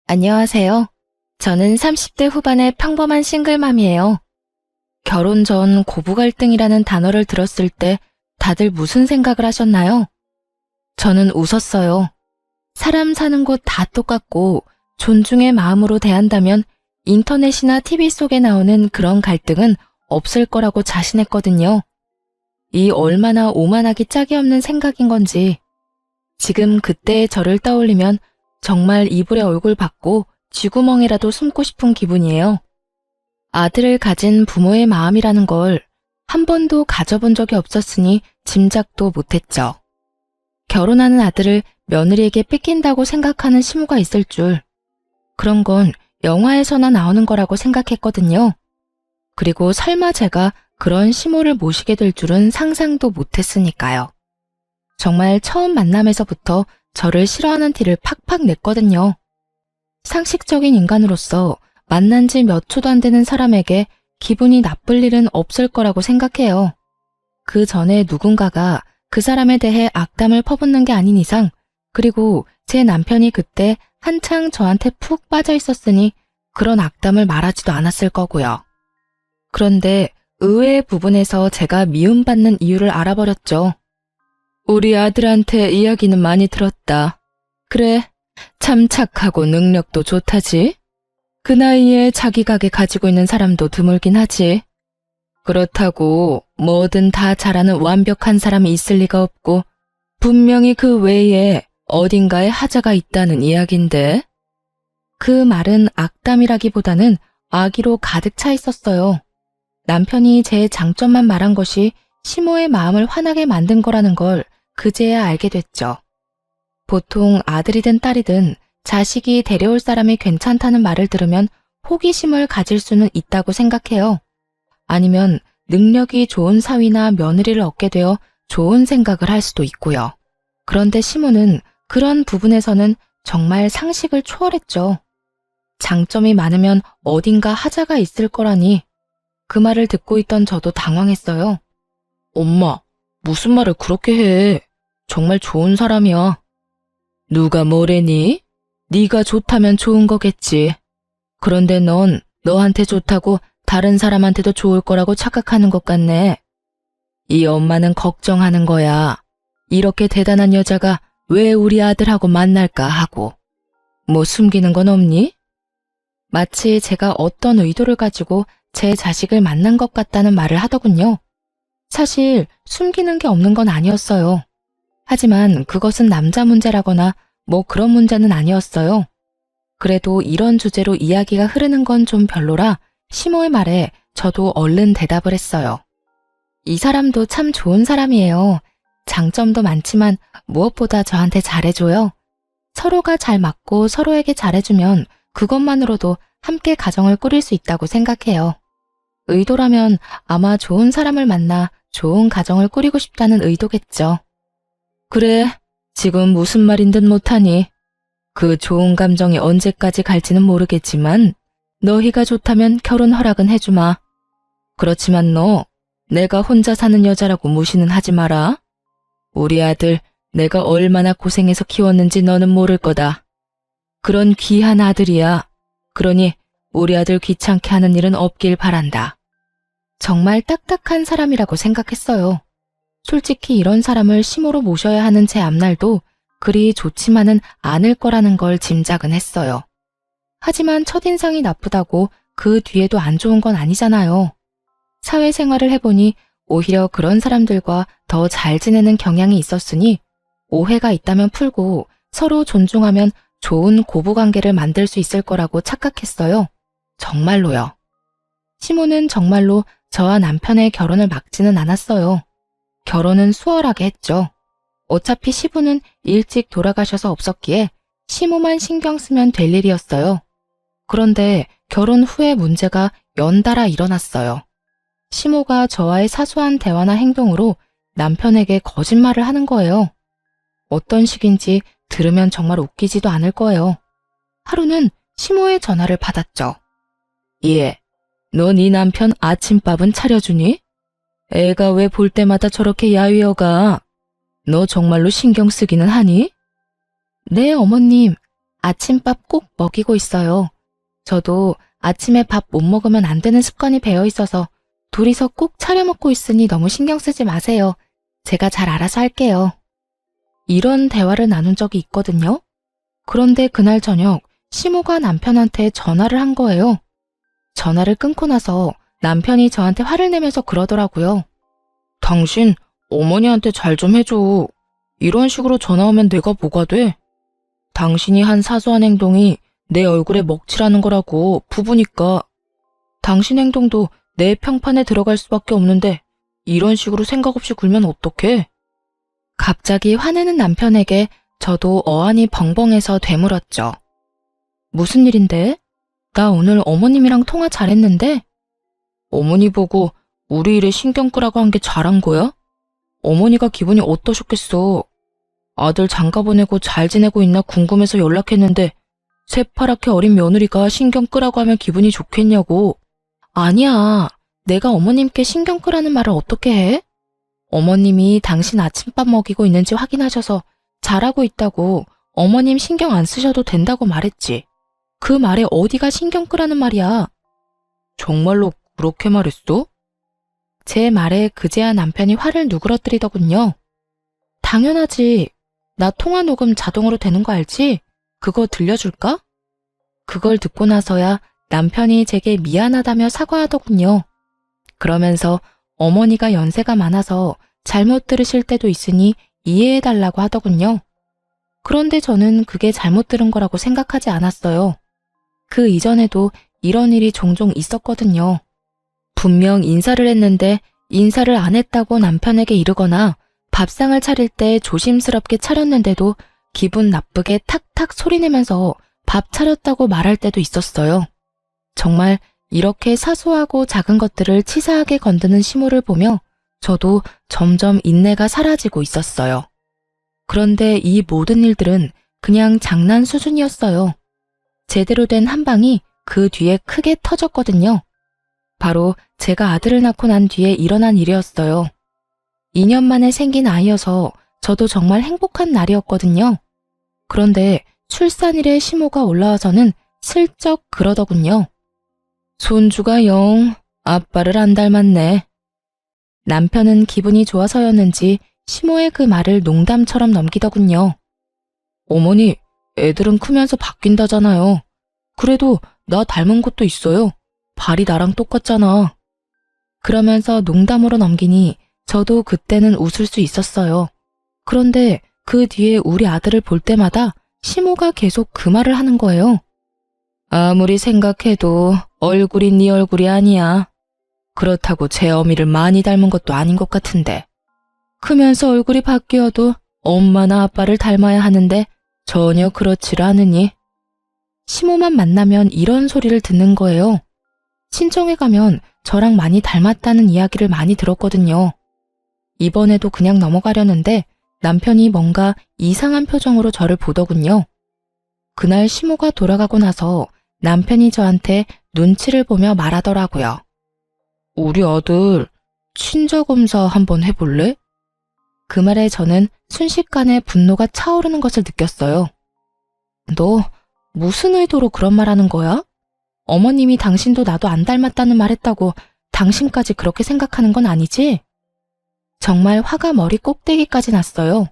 안녕하세요. 저는 30대 후반의 평범한 싱글맘이에요. 결혼 전 고부 갈등이라는 단어를 들었을 때 다들 무슨 생각을 하셨나요? 저는 웃었어요. 사람 사는 곳 다 똑같고 존중의 마음으로 대한다면 인터넷이나 TV 속에 나오는 그런 갈등은 없을 거라고 자신했거든요. 이 얼마나 오만하기 짝이 없는 생각인 건지 지금 그때의 저를 떠올리면 정말 이불에 얼굴 받고 쥐구멍이라도 숨고 싶은 기분이에요. 아들을 가진 부모의 마음이라는 걸 한 번도 가져본 적이 없었으니 짐작도 못했죠. 결혼하는 아들을 며느리에게 뺏긴다고 생각하는 시모가 있을 줄. 그런 건 영화에서나 나오는 거라고 생각했거든요. 그리고 설마 제가 그런 시모를 모시게 될 줄은 상상도 못했으니까요. 정말 처음 만남에서부터 저를 싫어하는 티를 팍팍 냈거든요. 상식적인 인간으로서 만난 지 몇 초도 안 되는 사람에게 기분이 나쁠 일은 없을 거라고 생각해요. 그 전에 누군가가 그 사람에 대해 악담을 퍼붓는 게 아닌 이상, 그리고 제 남편이 그때 한창 저한테 푹 빠져 있었으니 그런 악담을 말하지도 않았을 거고요. 그런데 의외의 부분에서 제가 미움받는 이유를 알아버렸죠. 우리 아들한테 이야기는 많이 들었다. 그래, 참 착하고 능력도 좋다지. 그 나이에 자기 가게 가지고 있는 사람도 드물긴 하지. 그렇다고 뭐든 다 잘하는 완벽한 사람이 있을 리가 없고 분명히 그 외에 어딘가에 하자가 있다는 이야긴데. 그 말은 악담이라기보다는 악의로 가득 차 있었어요. 남편이 제 장점만 말한 것이 시모의 마음을 화나게 만든 거라는 걸 그제야 알게 됐죠. 보통 아들이든 딸이든 자식이 데려올 사람이 괜찮다는 말을 들으면 호기심을 가질 수는 있다고 생각해요. 아니면 능력이 좋은 사위나 며느리를 얻게 되어 좋은 생각을 할 수도 있고요. 그런데 시모는 그런 부분에서는 정말 상식을 초월했죠. 장점이 많으면 어딘가 하자가 있을 거라니. 그 말을 듣고 있던 저도 당황했어요. 엄마, 무슨 말을 그렇게 해? 정말 좋은 사람이야. 누가 뭐래니? 네가 좋다면 좋은 거겠지. 그런데 넌 너한테 좋다고 다른 사람한테도 좋을 거라고 착각하는 것 같네. 이 엄마는 걱정하는 거야. 이렇게 대단한 여자가 왜 우리 아들하고 만날까 하고. 뭐 숨기는 건 없니? 마치 제가 어떤 의도를 가지고 제 자식을 만난 것 같다는 말을 하더군요. 사실 숨기는 게 없는 건 아니었어요. 하지만 그것은 남자 문제라거나 뭐 그런 문제는 아니었어요. 그래도 이런 주제로 이야기가 흐르는 건 좀 별로라 시모의 말에 저도 얼른 대답을 했어요. 이 사람도 참 좋은 사람이에요. 장점도 많지만 무엇보다 저한테 잘해줘요. 서로가 잘 맞고 서로에게 잘해주면 그것만으로도 함께 가정을 꾸릴 수 있다고 생각해요. 의도라면 아마 좋은 사람을 만나 좋은 가정을 꾸리고 싶다는 의도겠죠. 그래, 지금 무슨 말인 듯 못하니. 그 좋은 감정이 언제까지 갈지는 모르겠지만 너희가 좋다면 결혼 허락은 해주마. 그렇지만 너 내가 혼자 사는 여자라고 무시는 하지 마라. 우리 아들 내가 얼마나 고생해서 키웠는지 너는 모를 거다. 그런 귀한 아들이야. 그러니 우리 아들 귀찮게 하는 일은 없길 바란다. 정말 딱딱한 사람이라고 생각했어요. 솔직히 이런 사람을 시모로 모셔야 하는 제 앞날도 그리 좋지만은 않을 거라는 걸 짐작은 했어요. 하지만 첫인상이 나쁘다고 그 뒤에도 안 좋은 건 아니잖아요. 사회생활을 해보니 오히려 그런 사람들과 더 잘 지내는 경향이 있었으니 오해가 있다면 풀고 서로 존중하면 좋은 고부관계를 만들 수 있을 거라고 착각했어요. 정말로요. 시모는 정말로 저와 남편의 결혼을 막지는 않았어요. 결혼은 수월하게 했죠. 어차피 시부는 일찍 돌아가셔서 없었기에 시모만 신경 쓰면 될 일이었어요. 그런데 결혼 후에 문제가 연달아 일어났어요. 시모가 저와의 사소한 대화나 행동으로 남편에게 거짓말을 하는 거예요. 어떤 식인지 들으면 정말 웃기지도 않을 거예요. 하루는 시모의 전화를 받았죠. 예, 너 네 남편 아침밥은 차려주니? 애가 왜 볼 때마다 저렇게 야위어가? 너 정말로 신경 쓰기는 하니? 네, 어머님. 아침밥 꼭 먹이고 있어요. 저도 아침에 밥 못 먹으면 안 되는 습관이 배어 있어서 둘이서 꼭 차려 먹고 있으니 너무 신경 쓰지 마세요. 제가 잘 알아서 할게요. 이런 대화를 나눈 적이 있거든요. 그런데 그날 저녁 시모가 남편한테 전화를 한 거예요. 전화를 끊고 나서 남편이 저한테 화를 내면서 그러더라고요. 당신 어머니한테 잘 좀 해줘. 이런 식으로 전화 오면 내가 뭐가 돼? 당신이 한 사소한 행동이 내 얼굴에 먹칠하는 거라고 부부니까. 당신 행동도 내 평판에 들어갈 수밖에 없는데 이런 식으로 생각 없이 굴면 어떡해? 갑자기 화내는 남편에게 저도 어안이 벙벙해서 되물었죠. 무슨 일인데? 나 오늘 어머님이랑 통화 잘했는데? 어머니 보고 우리 일에 신경 끄라고 한 게 잘한 거야? 어머니가 기분이 어떠셨겠어? 아들 장가 보내고 잘 지내고 있나 궁금해서 연락했는데 새파랗게 어린 며느리가 신경 끄라고 하면 기분이 좋겠냐고. 아니야. 내가 어머님께 신경 끄라는 말을 어떻게 해? 어머님이 당신 아침밥 먹이고 있는지 확인하셔서 잘하고 있다고 어머님 신경 안 쓰셔도 된다고 말했지. 그 말에 어디가 신경 끄라는 말이야. 정말로 그렇게 말했어? 제 말에 그제야 남편이 화를 누그러뜨리더군요. 당연하지. 나 통화 녹음 자동으로 되는 거 알지? 그거 들려줄까? 그걸 듣고 나서야 남편이 제게 미안하다며 사과하더군요. 그러면서 어머니가 연세가 많아서 잘못 들으실 때도 있으니 이해해달라고 하더군요. 그런데 저는 그게 잘못 들은 거라고 생각하지 않았어요. 그 이전에도 이런 일이 종종 있었거든요. 분명 인사를 했는데 인사를 안 했다고 남편에게 이르거나 밥상을 차릴 때 조심스럽게 차렸는데도 기분 나쁘게 탁탁 소리내면서 밥 차렸다고 말할 때도 있었어요. 정말 이렇게 사소하고 작은 것들을 치사하게 건드는 시모를 보며 저도 점점 인내가 사라지고 있었어요. 그런데 이 모든 일들은 그냥 장난 수준이었어요. 제대로 된 한 방이 그 뒤에 크게 터졌거든요. 바로 제가 아들을 낳고 난 뒤에 일어난 일이었어요. 2년 만에 생긴 아이여서 저도 정말 행복한 날이었거든요. 그런데 출산일에 시모가 올라와서는 슬쩍 그러더군요. 손주가 영 아빠를 안 닮았네. 남편은 기분이 좋아서였는지 시모의 그 말을 농담처럼 넘기더군요. 어머니, 애들은 크면서 바뀐다잖아요. 그래도 나 닮은 것도 있어요. 발이 나랑 똑같잖아. 그러면서 농담으로 넘기니 저도 그때는 웃을 수 있었어요. 그런데 그 뒤에 우리 아들을 볼 때마다 시모가 계속 그 말을 하는 거예요. 아무리 생각해도 얼굴이 네 얼굴이 아니야. 그렇다고 제 어미를 많이 닮은 것도 아닌 것 같은데. 크면서 얼굴이 바뀌어도 엄마나 아빠를 닮아야 하는데 전혀 그렇지를 않으니. 시모만 만나면 이런 소리를 듣는 거예요. 친정에 가면 저랑 많이 닮았다는 이야기를 많이 들었거든요. 이번에도 그냥 넘어가려는데 남편이 뭔가 이상한 표정으로 저를 보더군요. 그날 시모가 돌아가고 나서 남편이 저한테 눈치를 보며 말하더라고요. 우리 아들 친자검사 한번 해볼래? 그 말에 저는 순식간에 분노가 차오르는 것을 느꼈어요. 너 무슨 의도로 그런 말 하는 거야? 어머님이 당신도 나도 안 닮았다는 말 했다고 당신까지 그렇게 생각하는 건 아니지? 정말 화가 머리 꼭대기까지 났어요.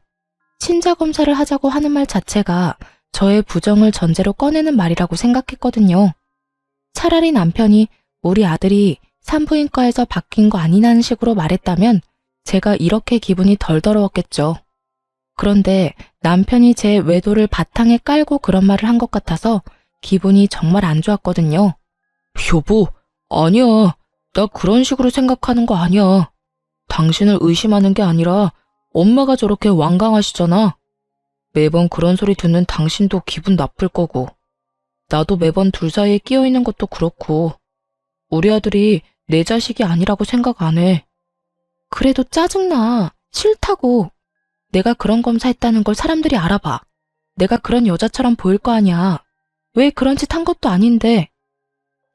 친자검사를 하자고 하는 말 자체가 저의 부정을 전제로 꺼내는 말이라고 생각했거든요. 차라리 남편이 우리 아들이 산부인과에서 바뀐 거 아니냐는 식으로 말했다면 제가 이렇게 기분이 덜 더러웠겠죠. 그런데 남편이 제 외도를 바탕에 깔고 그런 말을 한 것 같아서 기분이 정말 안 좋았거든요. 여보, 아니야. 나 그런 식으로 생각하는 거 아니야. 당신을 의심하는 게 아니라 엄마가 저렇게 완강하시잖아. 매번 그런 소리 듣는 당신도 기분 나쁠 거고 나도 매번 둘 사이에 끼어 있는 것도 그렇고 우리 아들이 내 자식이 아니라고 생각 안 해. 그래도 짜증나. 싫다고. 내가 그런 검사했다는 걸 사람들이 알아봐. 내가 그런 여자처럼 보일 거 아니야. 왜 그런 짓 한 것도 아닌데.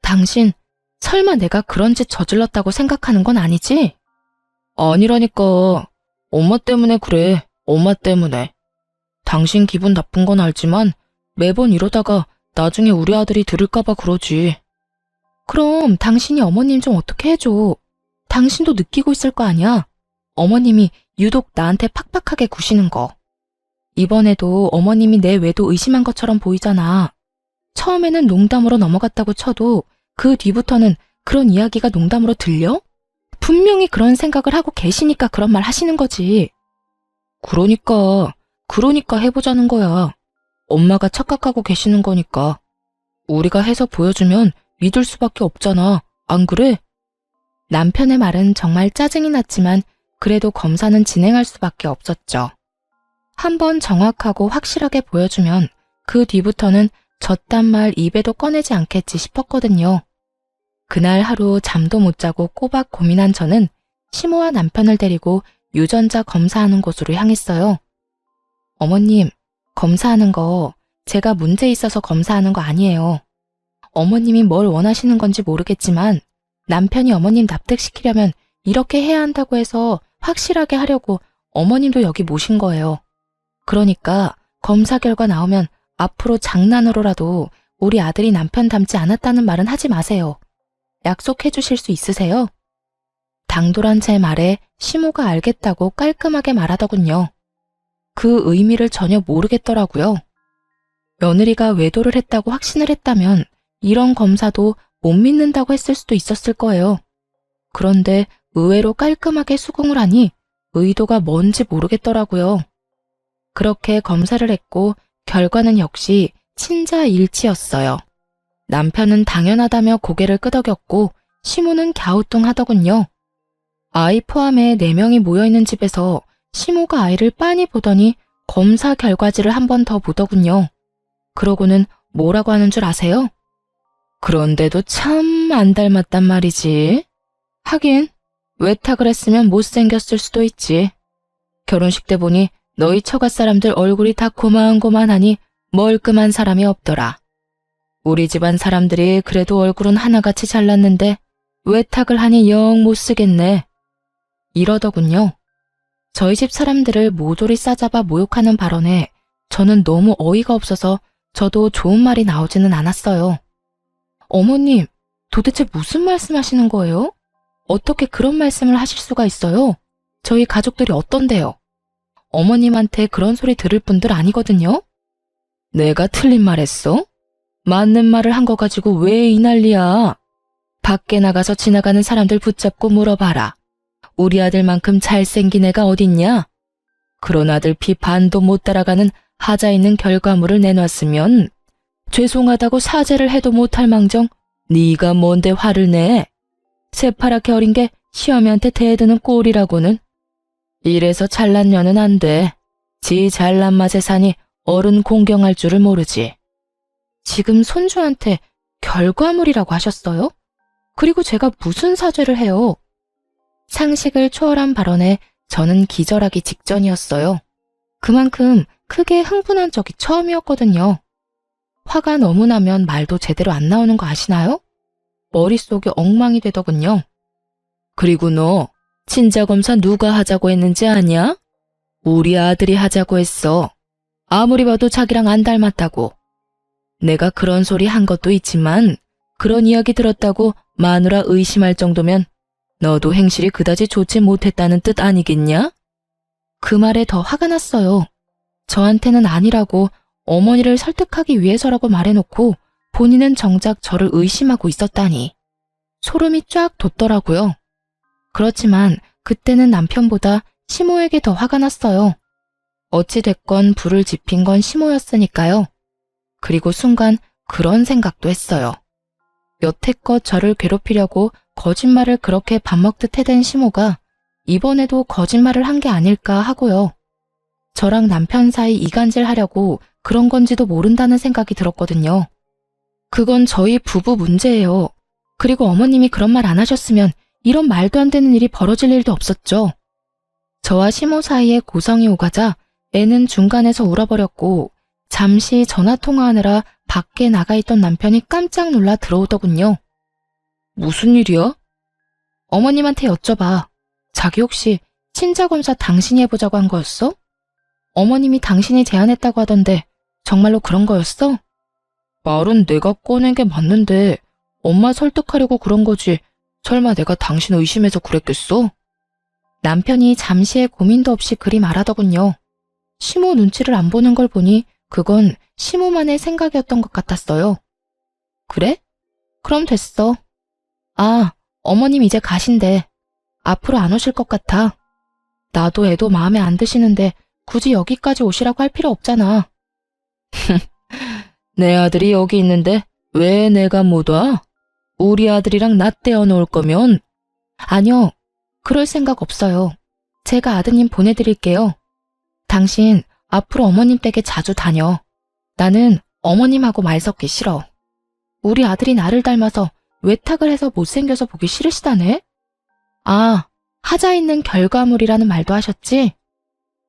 당신 설마 내가 그런 짓 저질렀다고 생각하는 건 아니지? 아니라니까. 엄마 때문에 그래. 엄마 때문에. 당신 기분 나쁜 건 알지만 매번 이러다가 나중에 우리 아들이 들을까봐 그러지. 그럼 당신이 어머님 좀 어떻게 해줘. 당신도 느끼고 있을 거 아니야. 어머님이 유독 나한테 팍팍하게 구시는 거. 이번에도 어머님이 내 외도 의심한 것처럼 보이잖아. 처음에는 농담으로 넘어갔다고 쳐도 그 뒤부터는 그런 이야기가 농담으로 들려? 분명히 그런 생각을 하고 계시니까 그런 말 하시는 거지. 그러니까 해보자는 거야. 엄마가 착각하고 계시는 거니까. 우리가 해서 보여주면 믿을 수밖에 없잖아. 안 그래? 남편의 말은 정말 짜증이 났지만 그래도 검사는 진행할 수밖에 없었죠. 한번 정확하고 확실하게 보여주면 그 뒤부터는 저딴 말 입에도 꺼내지 않겠지 싶었거든요. 그날 하루 잠도 못 자고 꼬박 고민한 저는 시모와 남편을 데리고 유전자 검사하는 곳으로 향했어요. 어머님, 검사하는 거 제가 문제 있어서 검사하는 거 아니에요. 어머님이 뭘 원하시는 건지 모르겠지만 남편이 어머님 납득시키려면 이렇게 해야 한다고 해서 확실하게 하려고 어머님도 여기 모신 거예요. 그러니까 검사 결과 나오면 앞으로 장난으로라도 우리 아들이 남편 닮지 않았다는 말은 하지 마세요. 약속해 주실 수 있으세요? 당돌한 제 말에 시모가 알겠다고 깔끔하게 말하더군요. 그 의미를 전혀 모르겠더라고요. 며느리가 외도를 했다고 확신을 했다면 이런 검사도 못 믿는다고 했을 수도 있었을 거예요. 그런데 의외로 깔끔하게 수긍을 하니 의도가 뭔지 모르겠더라고요. 그렇게 검사를 했고 결과는 역시 친자일치였어요. 남편은 당연하다며 고개를 끄덕였고 시모는 갸우뚱하더군요. 아이 포함해 4명이 모여있는 집에서 시모가 아이를 빤히 보더니 검사 결과지를 한 번 더 보더군요. 그러고는 뭐라고 하는 줄 아세요? 그런데도 참 안 닮았단 말이지. 하긴 외탁을 했으면 못생겼을 수도 있지. 결혼식 때 보니 너희 처가 사람들 얼굴이 다 고만고만하니 멀끔한 사람이 없더라. 우리 집안 사람들이 그래도 얼굴은 하나같이 잘났는데 외탁을 하니 영 못쓰겠네. 이러더군요. 저희 집 사람들을 모조리 싸잡아 모욕하는 발언에 저는 너무 어이가 없어서 저도 좋은 말이 나오지는 않았어요. 어머님, 도대체 무슨 말씀하시는 거예요? 어떻게 그런 말씀을 하실 수가 있어요? 저희 가족들이 어떤데요? 어머님한테 그런 소리 들을 분들 아니거든요? 내가 틀린 말 했어? 맞는 말을 한 거 가지고 왜 이 난리야? 밖에 나가서 지나가는 사람들 붙잡고 물어봐라. 우리 아들만큼 잘생긴 애가 어딨냐? 그런 아들 피 반도 못 따라가는 하자 있는 결과물을 내놨으면 죄송하다고 사죄를 해도 못할 망정 네가 뭔데 화를 내? 새파랗게 어린 게 시어미한테 대드는 꼴이라고는. 이래서 잘난 년은 안 돼. 지 잘난 맛에 사니 어른 공경할 줄을 모르지. 지금 손주한테 결과물이라고 하셨어요? 그리고 제가 무슨 사죄를 해요? 상식을 초월한 발언에 저는 기절하기 직전이었어요. 그만큼 크게 흥분한 적이 처음이었거든요. 화가 너무 나면 말도 제대로 안 나오는 거 아시나요? 머릿속이 엉망이 되더군요. 그리고 너 친자검사 누가 하자고 했는지 아냐? 우리 아들이 하자고 했어. 아무리 봐도 자기랑 안 닮았다고. 내가 그런 소리 한 것도 있지만 그런 이야기 들었다고 마누라 의심할 정도면 너도 행실이 그다지 좋지 못했다는 뜻 아니겠냐? 그 말에 더 화가 났어요. 저한테는 아니라고 어머니를 설득하기 위해서라고 말해놓고 본인은 정작 저를 의심하고 있었다니. 소름이 쫙 돋더라고요. 그렇지만 그때는 남편보다 시모에게 더 화가 났어요. 어찌됐건 불을 지핀 건 시모였으니까요. 그리고 순간 그런 생각도 했어요. 여태껏 저를 괴롭히려고 거짓말을 그렇게 밥 먹듯 해댄 시모가 이번에도 거짓말을 한 게 아닐까 하고요. 저랑 남편 사이 이간질 하려고 그런 건지도 모른다는 생각이 들었거든요. 그건 저희 부부 문제예요. 그리고 어머님이 그런 말 안 하셨으면 이런 말도 안 되는 일이 벌어질 일도 없었죠. 저와 시모 사이에 고성이 오가자 애는 중간에서 울어버렸고 잠시 전화통화하느라 밖에 나가 있던 남편이 깜짝 놀라 들어오더군요. 무슨 일이야? 어머님한테 여쭤봐. 자기 혹시 친자검사 당신이 해보자고 한 거였어? 어머님이 당신이 제안했다고 하던데 정말로 그런 거였어? 말은 내가 꺼낸 게 맞는데 엄마 설득하려고 그런 거지. 설마 내가 당신 의심해서 그랬겠어? 남편이 잠시의 고민도 없이 그리 말하더군요. 시모 눈치를 안 보는 걸 보니 그건 시모만의 생각이었던 것 같았어요. 그래? 그럼 됐어. 아, 어머님 이제 가신대. 앞으로 안 오실 것 같아. 나도 애도 마음에 안 드시는데 굳이 여기까지 오시라고 할 필요 없잖아. 내 아들이 여기 있는데 왜 내가 못 와? 우리 아들이랑 나 떼어놓을 거면? 아니요, 그럴 생각 없어요. 제가 아드님 보내드릴게요. 당신 앞으로 어머님 댁에 자주 다녀. 나는 어머님하고 말 섞기 싫어. 우리 아들이 나를 닮아서 외탁을 해서 못생겨서 보기 싫으시다네? 아, 하자 있는 결과물이라는 말도 하셨지?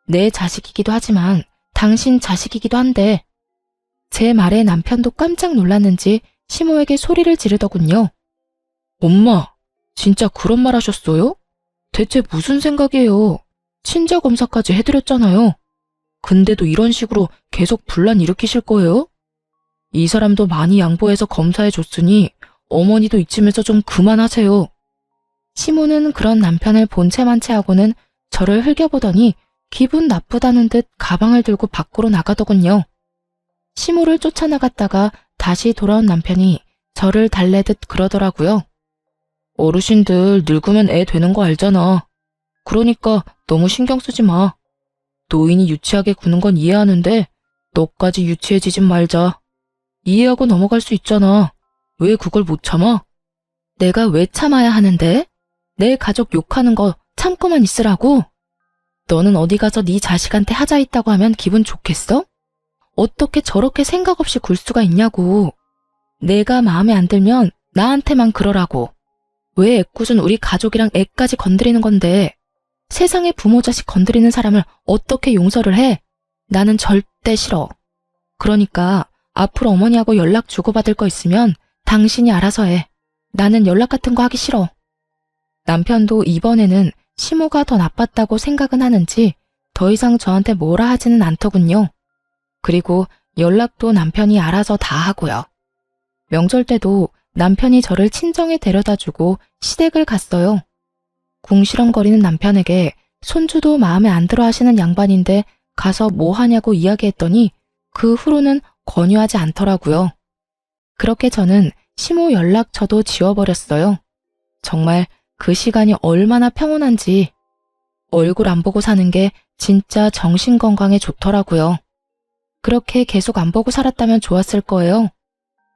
내 자식이기도 하지만 당신 자식이기도 한데. 제 말에 남편도 깜짝 놀랐는지 시모에게 소리를 지르더군요. 엄마, 진짜 그런 말 하셨어요? 대체 무슨 생각이에요? 친자 검사까지 해드렸잖아요. 근데도 이런 식으로 계속 분란 일으키실 거예요? 이 사람도 많이 양보해서 검사해줬으니 어머니도 이쯤에서 좀 그만하세요. 시모는 그런 남편을 본체만 채하고는 저를 흘겨보더니 기분 나쁘다는 듯 가방을 들고 밖으로 나가더군요. 시모를 쫓아나갔다가 다시 돌아온 남편이 저를 달래듯 그러더라고요. 어르신들 늙으면 애 되는 거 알잖아. 그러니까 너무 신경 쓰지 마. 노인이 유치하게 구는 건 이해하는데 너까지 유치해지진 말자. 이해하고 넘어갈 수 있잖아. 왜 그걸 못 참아? 내가 왜 참아야 하는데? 내 가족 욕하는 거 참고만 있으라고? 너는 어디 가서 네 자식한테 하자 있다고 하면 기분 좋겠어? 어떻게 저렇게 생각 없이 굴 수가 있냐고. 내가 마음에 안 들면 나한테만 그러라고. 왜 애꿎은 우리 가족이랑 애까지 건드리는 건데. 세상에 부모 자식 건드리는 사람을 어떻게 용서를 해? 나는 절대 싫어. 그러니까 앞으로 어머니하고 연락 주고받을 거 있으면 당신이 알아서 해. 나는 연락 같은 거 하기 싫어. 남편도 이번에는 시모가 더 나빴다고 생각은 하는지 더 이상 저한테 뭐라 하지는 않더군요. 그리고 연락도 남편이 알아서 다 하고요. 명절 때도 남편이 저를 친정에 데려다주고 시댁을 갔어요. 궁시렁거리는 남편에게 손주도 마음에 안 들어 하시는 양반인데 가서 뭐 하냐고 이야기했더니 그 후로는 권유하지 않더라고요. 그렇게 저는 시모 연락처도 지워버렸어요. 정말 그 시간이 얼마나 평온한지. 얼굴 안 보고 사는 게 진짜 정신건강에 좋더라고요. 그렇게 계속 안 보고 살았다면 좋았을 거예요.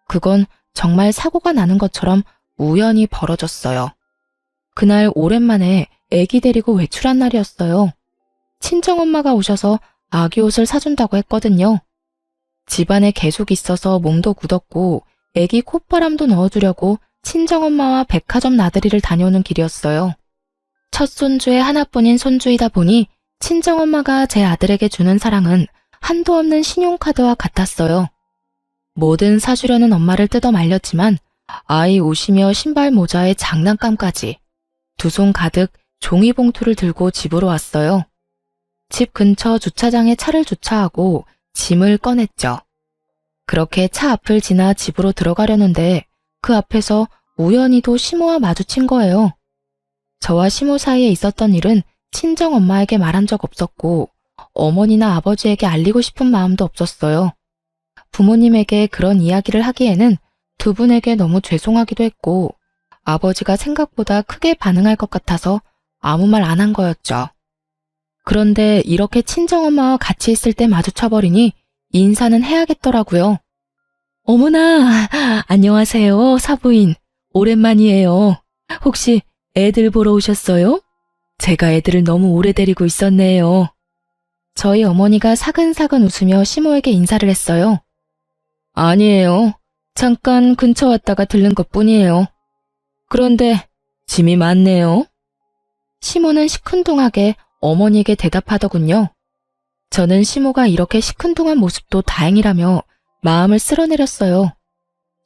그건 정말 사고가 나는 것처럼 우연히 벌어졌어요. 그날 오랜만에 애기 데리고 외출한 날이었어요. 친정엄마가 오셔서 아기 옷을 사준다고 했거든요. 집안에 계속 있어서 몸도 굳었고 애기 콧바람도 넣어주려고 친정엄마와 백화점 나들이를 다녀오는 길이었어요. 첫 손주의 하나뿐인 손주이다 보니 친정엄마가 제 아들에게 주는 사랑은 한도 없는 신용카드와 같았어요. 뭐든 사주려는 엄마를 뜯어 말렸지만 아이 옷이며 신발 모자에 장난감까지 두 손 가득 종이봉투를 들고 집으로 왔어요. 집 근처 주차장에 차를 주차하고 짐을 꺼냈죠. 그렇게 차 앞을 지나 집으로 들어가려는데 그 앞에서 우연히도 시모와 마주친 거예요. 저와 시모 사이에 있었던 일은 친정엄마에게 말한 적 없었고 어머니나 아버지에게 알리고 싶은 마음도 없었어요. 부모님에게 그런 이야기를 하기에는 두 분에게 너무 죄송하기도 했고 아버지가 생각보다 크게 반응할 것 같아서 아무 말 안 한 거였죠. 그런데 이렇게 친정엄마와 같이 있을 때 마주쳐버리니 인사는 해야겠더라고요. 어머나, 안녕하세요, 사부인. 오랜만이에요. 혹시 애들 보러 오셨어요? 제가 애들을 너무 오래 데리고 있었네요. 저희 어머니가 사근사근 웃으며 시모에게 인사를 했어요. 아니에요. 잠깐 근처 왔다가 들른 것뿐이에요. 그런데 짐이 많네요. 시모는 시큰둥하게 어머니에게 대답하더군요. 저는 시모가 이렇게 시큰둥한 모습도 다행이라며 마음을 쓸어내렸어요.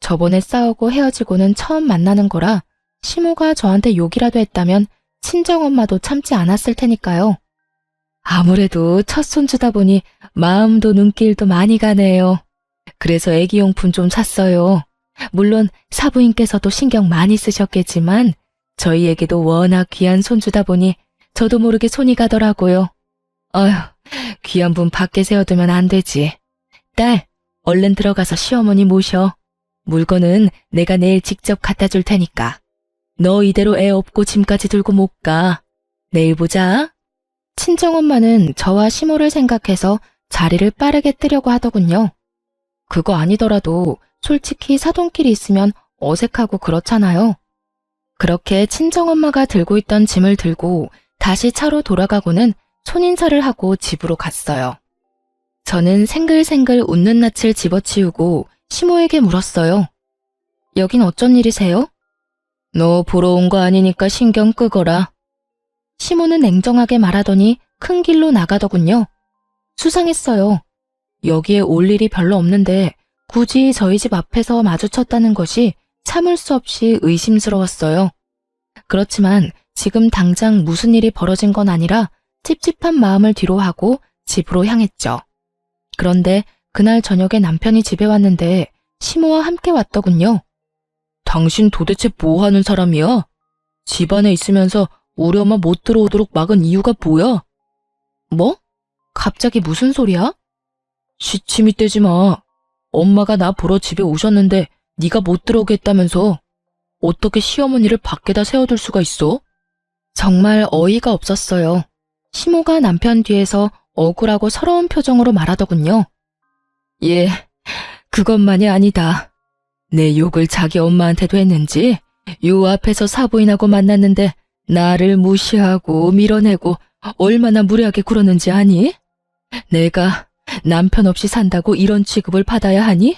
저번에 싸우고 헤어지고는 처음 만나는 거라 시모가 저한테 욕이라도 했다면 친정엄마도 참지 않았을 테니까요. 아무래도 첫 손주다 보니 마음도 눈길도 많이 가네요. 그래서 애기용품 좀 샀어요. 물론 사부인께서도 신경 많이 쓰셨겠지만 저희에게도 워낙 귀한 손주다 보니 저도 모르게 손이 가더라고요. 어휴, 귀한 분 밖에 세워두면 안 되지. 딸, 얼른 들어가서 시어머니 모셔. 물건은 내가 내일 직접 갖다 줄 테니까. 너 이대로 애 업고 짐까지 들고 못 가. 내일 보자. 친정엄마는 저와 시모를 생각해서 자리를 빠르게 뜨려고 하더군요. 그거 아니더라도 솔직히 사돈끼리 있으면 어색하고 그렇잖아요. 그렇게 친정엄마가 들고 있던 짐을 들고 다시 차로 돌아가고는 손인사를 하고 집으로 갔어요. 저는 생글생글 웃는 낯을 집어치우고 시모에게 물었어요. 여긴 어쩐 일이세요? 너 보러 온 거 아니니까 신경 끄거라. 시모는 냉정하게 말하더니 큰 길로 나가더군요. 수상했어요. 여기에 올 일이 별로 없는데 굳이 저희 집 앞에서 마주쳤다는 것이 참을 수 없이 의심스러웠어요. 그렇지만 지금 당장 무슨 일이 벌어진 건 아니라 찝찝한 마음을 뒤로하고 집으로 향했죠. 그런데 그날 저녁에 남편이 집에 왔는데 시모와 함께 왔더군요. 당신 도대체 뭐 하는 사람이야? 집안에 있으면서 우리 엄마 못 들어오도록 막은 이유가 뭐야? 뭐? 갑자기 무슨 소리야? 시침이 떼지 마. 엄마가 나 보러 집에 오셨는데 네가 못 들어오게 했다면서 어떻게 시어머니를 밖에다 세워둘 수가 있어? 정말 어이가 없었어요. 시모가 남편 뒤에서 억울하고 서러운 표정으로 말하더군요. 예, 그것만이 아니다. 내 욕을 자기 엄마한테도 했는지 요 앞에서 사부인하고 만났는데 나를 무시하고 밀어내고 얼마나 무례하게 굴었는지 아니? 내가 남편 없이 산다고 이런 취급을 받아야 하니?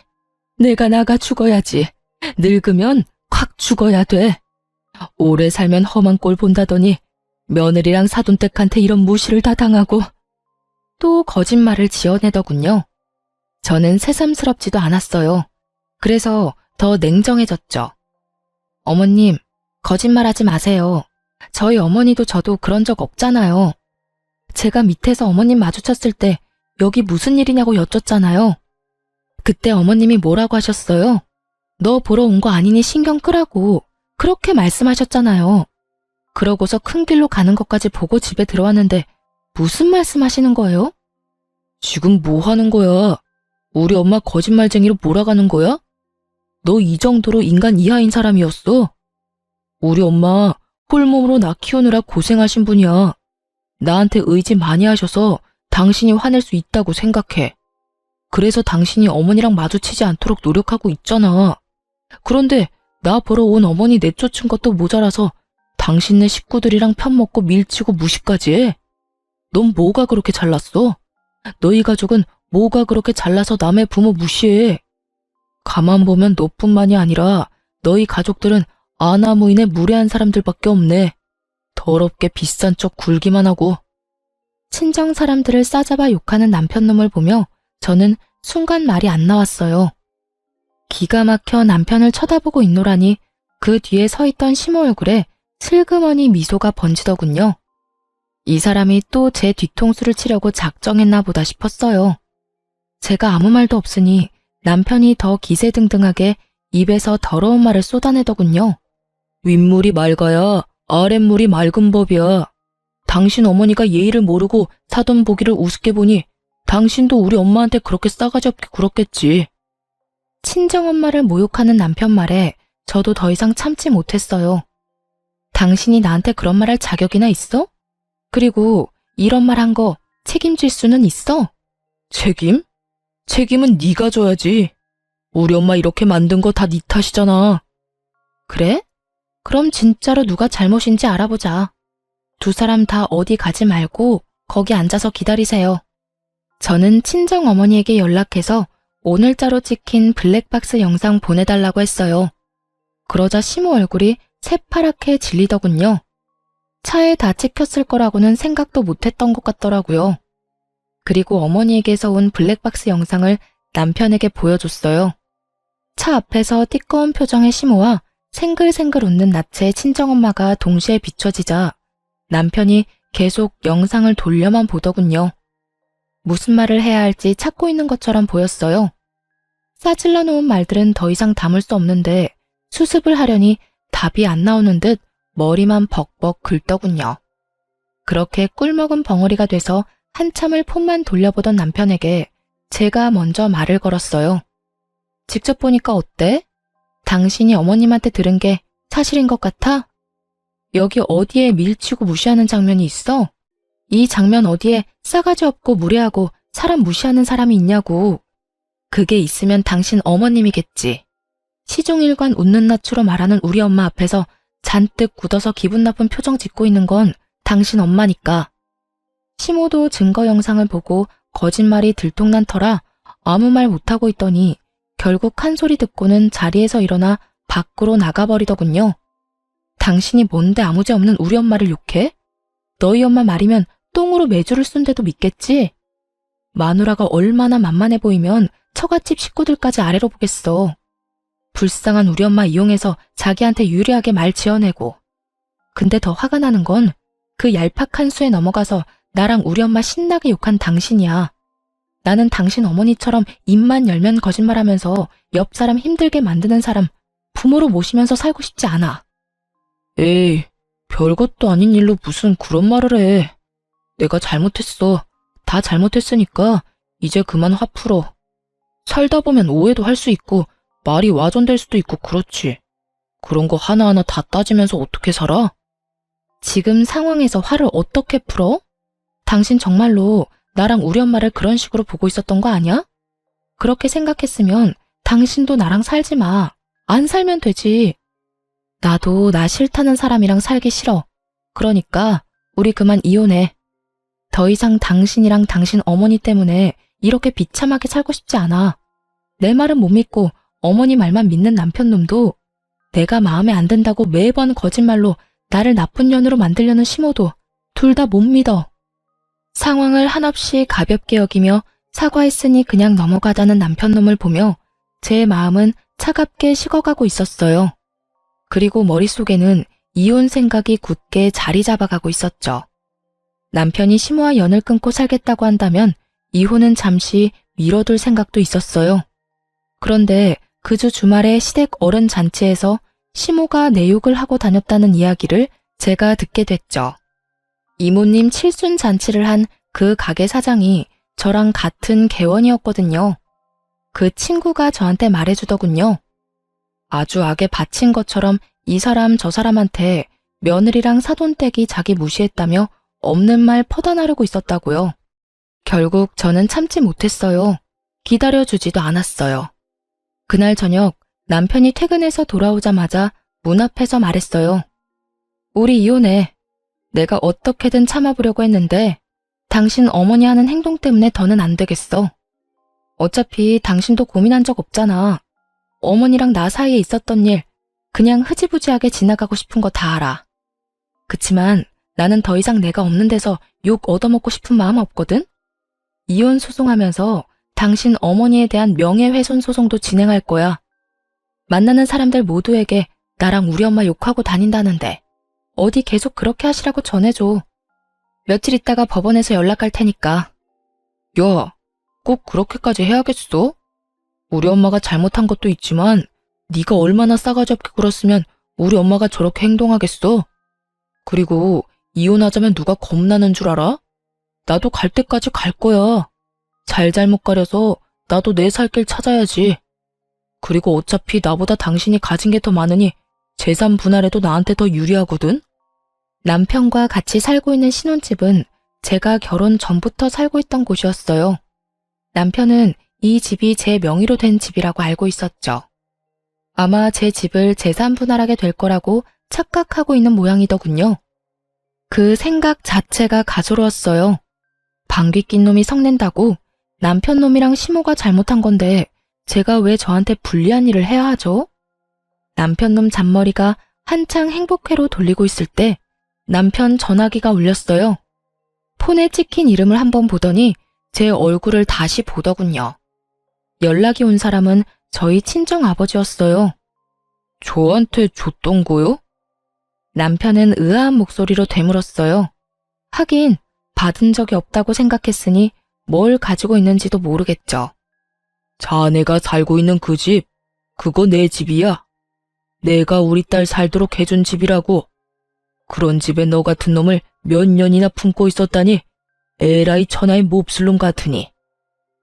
내가 나가 죽어야지. 늙으면 확 죽어야 돼. 오래 살면 험한 꼴 본다더니 며느리랑 사돈댁한테 이런 무시를 다 당하고 또 거짓말을 지어내더군요. 저는 새삼스럽지도 않았어요. 그래서 더 냉정해졌죠. 어머님, 거짓말하지 마세요. 저희 어머니도 저도 그런 적 없잖아요. 제가 밑에서 어머님 마주쳤을 때 여기 무슨 일이냐고 여쭸잖아요. 그때 어머님이 뭐라고 하셨어요? 너 보러 온 거 아니니 신경 끄라고 그렇게 말씀하셨잖아요. 그러고서 큰 길로 가는 것까지 보고 집에 들어왔는데 무슨 말씀하시는 거예요? 지금 뭐 하는 거야? 우리 엄마 거짓말쟁이로 몰아가는 거야? 너 이 정도로 인간 이하인 사람이었어? 우리 엄마 홀몸으로 나 키우느라 고생하신 분이야. 나한테 의지 많이 하셔서 당신이 화낼 수 있다고 생각해. 그래서 당신이 어머니랑 마주치지 않도록 노력하고 있잖아. 그런데 나 보러 온 어머니 내쫓은 것도 모자라서 당신네 식구들이랑 편먹고 밀치고 무시까지 해. 넌 뭐가 그렇게 잘났어? 너희 가족은 뭐가 그렇게 잘나서 남의 부모 무시해? 가만 보면 너뿐만이 아니라 너희 가족들은 아나무인의 무례한 사람들밖에 없네. 더럽게 비싼 척 굴기만 하고. 친정 사람들을 싸잡아 욕하는 남편놈을 보며 저는 순간 말이 안 나왔어요. 기가 막혀 남편을 쳐다보고 있노라니 그 뒤에 서 있던 시모 얼굴에 슬그머니 미소가 번지더군요. 이 사람이 또 제 뒤통수를 치려고 작정했나 보다 싶었어요. 제가 아무 말도 없으니 남편이 더 기세등등하게 입에서 더러운 말을 쏟아내더군요. 윗물이 맑아야 아랫물이 맑은 법이야. 당신 어머니가 예의를 모르고 사돈 보기를 우습게 보니 당신도 우리 엄마한테 그렇게 싸가지 없게 굴었겠지. 친정엄마를 모욕하는 남편 말에 저도 더 이상 참지 못했어요. 당신이 나한테 그런 말 할 자격이나 있어? 그리고 이런 말 한 거 책임질 수는 있어? 책임? 책임은 네가 져야지. 우리 엄마 이렇게 만든 거 다 네 탓이잖아. 그래? 그럼 진짜로 누가 잘못인지 알아보자. 두 사람 다 어디 가지 말고 거기 앉아서 기다리세요. 저는 친정어머니에게 연락해서 오늘자로 찍힌 블랙박스 영상 보내달라고 했어요. 그러자 시모 얼굴이 새파랗게 질리더군요. 차에 다 찍혔을 거라고는 생각도 못했던 것 같더라고요. 그리고 어머니에게서 온 블랙박스 영상을 남편에게 보여줬어요. 차 앞에서 띠꺼운 표정의 시모와 생글생글 웃는 낯의 친정엄마가 동시에 비춰지자 남편이 계속 영상을 돌려만 보더군요. 무슨 말을 해야 할지 찾고 있는 것처럼 보였어요. 싸질러 놓은 말들은 더 이상 담을 수 없는데 수습을 하려니 답이 안 나오는 듯 머리만 벅벅 긁더군요. 그렇게 꿀먹은 벙어리가 돼서 한참을 폰만 돌려보던 남편에게 제가 먼저 말을 걸었어요. 직접 보니까 어때? 당신이 어머님한테 들은 게 사실인 것 같아? 여기 어디에 밀치고 무시하는 장면이 있어? 이 장면 어디에 싸가지 없고 무례하고 사람 무시하는 사람이 있냐고. 그게 있으면 당신 어머님이겠지. 시종일관 웃는 낯으로 말하는 우리 엄마 앞에서 잔뜩 굳어서 기분 나쁜 표정 짓고 있는 건 당신 엄마니까. 시모도 증거 영상을 보고 거짓말이 들통난 터라 아무 말 못하고 있더니 결국 한 소리 듣고는 자리에서 일어나 밖으로 나가버리더군요. 당신이 뭔데 아무죄 없는 우리 엄마를 욕해? 너희 엄마 말이면 똥으로 매주를 쓴데도 믿겠지? 마누라가 얼마나 만만해 보이면 처갓집 식구들까지 아래로 보겠어. 불쌍한 우리 엄마 이용해서 자기한테 유리하게 말 지어내고. 근데 더 화가 나는 건 그 얄팍한 수에 넘어가서 나랑 우리 엄마 신나게 욕한 당신이야. 나는 당신 어머니처럼 입만 열면 거짓말하면서 옆 사람 힘들게 만드는 사람 부모로 모시면서 살고 싶지 않아. 에이, 별것도 아닌 일로 무슨 그런 말을 해. 내가 잘못했어. 다 잘못했으니까 이제 그만 화 풀어. 살다 보면 오해도 할 수 있고 말이 와전될 수도 있고 그렇지. 그런 거 하나하나 다 따지면서 어떻게 살아? 지금 상황에서 화를 어떻게 풀어? 당신 정말로 나랑 우리 엄마를 그런 식으로 보고 있었던 거 아니야? 그렇게 생각했으면 당신도 나랑 살지 마. 안 살면 되지. 나도 나 싫다는 사람이랑 살기 싫어. 그러니까 우리 그만 이혼해. 더 이상 당신이랑 당신 어머니 때문에 이렇게 비참하게 살고 싶지 않아. 내 말은 못 믿고 어머니 말만 믿는 남편놈도 내가 마음에 안 든다고 매번 거짓말로 나를 나쁜 년으로 만들려는 시모도 둘 다 못 믿어. 상황을 한없이 가볍게 여기며 사과했으니 그냥 넘어가자는 남편놈을 보며 제 마음은 차갑게 식어가고 있었어요. 그리고 머릿속에는 이혼 생각이 굳게 자리 잡아가고 있었죠. 남편이 시모와 연을 끊고 살겠다고 한다면 이혼은 잠시 미뤄둘 생각도 있었어요. 그런데 그 주 주말에 시댁 어른 잔치에서 시모가 내욕을 하고 다녔다는 이야기를 제가 듣게 됐죠. 이모님 칠순 잔치를 한 그 가게 사장이 저랑 같은 개원이었거든요. 그 친구가 저한테 말해주더군요. 아주 악에 바친 것처럼 이 사람 저 사람한테 며느리랑 사돈댁이 자기 무시했다며 없는 말 퍼다 나르고 있었다고요. 결국 저는 참지 못했어요. 기다려주지도 않았어요. 그날 저녁 남편이 퇴근해서 돌아오자마자 문 앞에서 말했어요. 우리 이혼해. 내가 어떻게든 참아보려고 했는데 당신 어머니 하는 행동 때문에 더는 안 되겠어. 어차피 당신도 고민한 적 없잖아. 어머니랑 나 사이에 있었던 일 그냥 흐지부지하게 지나가고 싶은 거 다 알아. 그치만 나는 더 이상 내가 없는 데서 욕 얻어먹고 싶은 마음 없거든? 이혼 소송하면서 당신 어머니에 대한 명예훼손 소송도 진행할 거야. 만나는 사람들 모두에게 나랑 우리 엄마 욕하고 다닌다는데 어디 계속 그렇게 하시라고 전해줘. 며칠 있다가 법원에서 연락할 테니까. 야, 꼭 그렇게까지 해야겠어? 우리 엄마가 잘못한 것도 있지만 네가 얼마나 싸가지 없게 굴었으면 우리 엄마가 저렇게 행동하겠어? 그리고 이혼하자면 누가 겁나는 줄 알아? 나도 갈 때까지 갈 거야. 잘잘못 가려서 나도 내 살 길 찾아야지. 그리고 어차피 나보다 당신이 가진 게 더 많으니 재산 분할에도 나한테 더 유리하거든? 남편과 같이 살고 있는 신혼집은 제가 결혼 전부터 살고 있던 곳이었어요. 남편은 이 집이 제 명의로 된 집이라고 알고 있었죠. 아마 제 집을 재산 분할하게 될 거라고 착각하고 있는 모양이더군요. 그 생각 자체가 가소로웠어요. 방귀 낀 놈이 성낸다고 남편 놈이랑 시모가 잘못한 건데 제가 왜 저한테 불리한 일을 해야 하죠? 남편 놈 잔머리가 한창 행복회로 돌리고 있을 때 남편 전화기가 울렸어요. 폰에 찍힌 이름을 한번 보더니 제 얼굴을 다시 보더군요. 연락이 온 사람은 저희 친정 아버지였어요. 저한테 줬던 거요? 남편은 의아한 목소리로 되물었어요. 하긴 받은 적이 없다고 생각했으니 뭘 가지고 있는지도 모르겠죠. 자네가 살고 있는 그 집, 그거 내 집이야. 내가 우리 딸 살도록 해준 집이라고. 그런 집에 너 같은 놈을 몇 년이나 품고 있었다니 에라이 천하의 몹쓸 놈 같으니.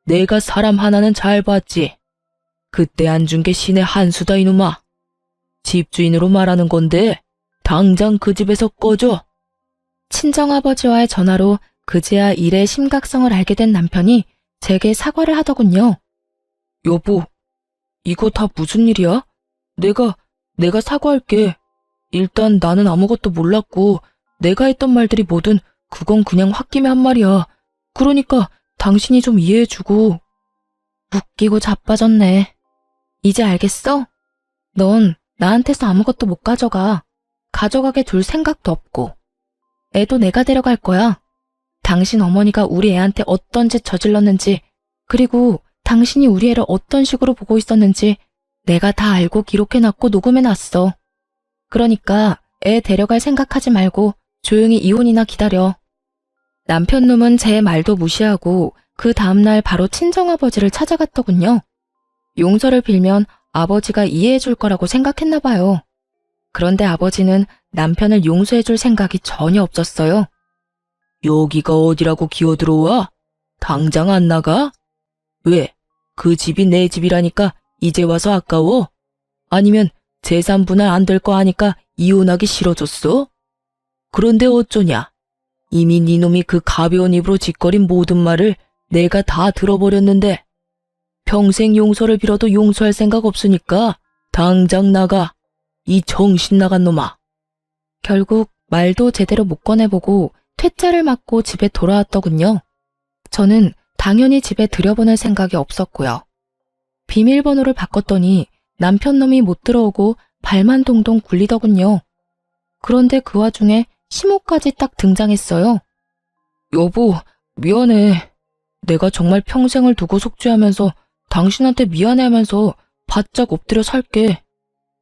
내가 사람 하나는 잘 봤지. 그때 안 준 게 신의 한 수다 이놈아. 집주인으로 말하는 건데 당장 그 집에서 꺼져. 친정아버지와의 전화로 그제야 일의 심각성을 알게 된 남편이 제게 사과를 하더군요. 여보, 이거 다 무슨 일이야? 내가 사과할게. 일단 나는 아무것도 몰랐고 내가 했던 말들이 뭐든 그건 그냥 홧김에 한 말이야. 그러니까 당신이 좀 이해해주고. 웃기고 자빠졌네. 이제 알겠어? 넌 나한테서 아무것도 못 가져가. 가져가게 둘 생각도 없고. 애도 내가 데려갈 거야. 당신 어머니가 우리 애한테 어떤 짓 저질렀는지, 그리고 당신이 우리 애를 어떤 식으로 보고 있었는지 내가 다 알고 기록해놨고 녹음해놨어. 그러니까 애 데려갈 생각하지 말고 조용히 이혼이나 기다려. 남편놈은 제 말도 무시하고 그 다음날 바로 친정아버지를 찾아갔더군요. 용서를 빌면 아버지가 이해해 줄 거라고 생각했나 봐요. 그런데 아버지는 남편을 용서해 줄 생각이 전혀 없었어요. 여기가 어디라고 기어들어와? 당장 안 나가? 왜? 그 집이 내 집이라니까 이제 와서 아까워? 아니면 재산 분할 안 될 거 아니까 이혼하기 싫어졌어? 그런데 어쩌냐? 이미 네 놈이 그 가벼운 입으로 짓거린 모든 말을 내가 다 들어버렸는데 평생 용서를 빌어도 용서할 생각 없으니까 당장 나가. 이 정신 나간 놈아. 결국 말도 제대로 못 꺼내보고 퇴짜를 맞고 집에 돌아왔더군요. 저는 당연히 집에 들여보낼 생각이 없었고요. 비밀번호를 바꿨더니 남편놈이 못 들어오고 발만 동동 굴리더군요. 그런데 그 와중에 시모까지 딱 등장했어요. 여보, 미안해. 내가 정말 평생을 두고 속죄하면서 당신한테 미안해하면서 바짝 엎드려 살게.